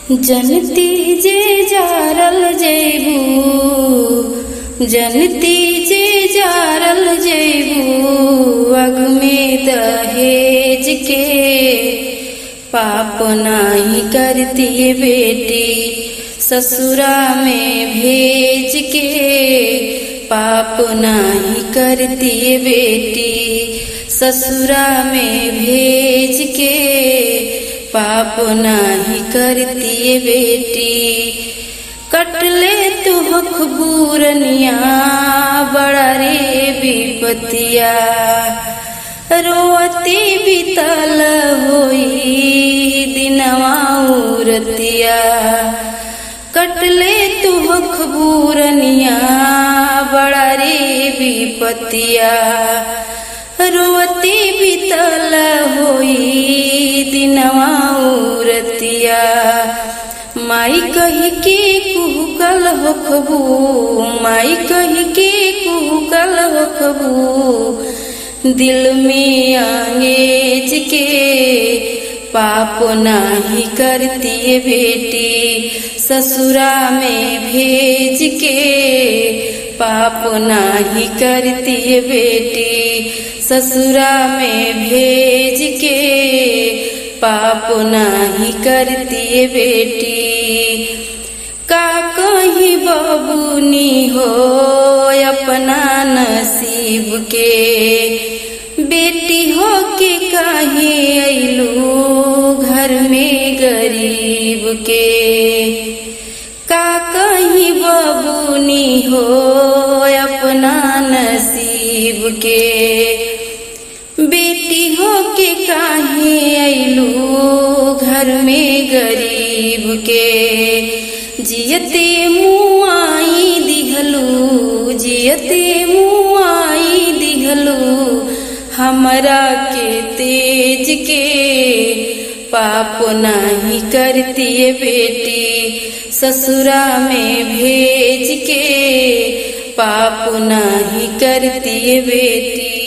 जनती जे जारल जेबू, जनती जे जारल जेबू, अग में दहेज के पाप नाही करती बेटी, ससुरा में भेज के पाप नाही करती बेटी, ससुरा में भेज के पाप नाही करती बेटी। कटले तू हखबूरनिया बड़ा रे विपतिया, रोती बीतल होई दिनवा उरतिया। कटले तू हखबूरनिया बड़ा रे विपतिया, रोती बीतल होई दिनवा उरतिया। माई कही के कुहकल होखबू, माई कही के कुहकल होखबू, दिल में अंगेज के पाप नाही करती बेटी, ससुरा में भेज के पाप नाही करती बेटी, ससुरा में भेज के पाप नाही करती बेटी। का कहीं बबूनी हो अपना नसीब के, बेटी हो के काहे अइलू घर में गरीब के। का कहीं बबूनी हो अपना नसीब के, बेटी हो के काहे अइलू घर में गरीब के। जियते मुआई दिहलू, जियते मुआई दिहलू, हमरा के तेज के पाप नाही करती बेटी, ससुरा में भेज के पाप नाही करती बेटी।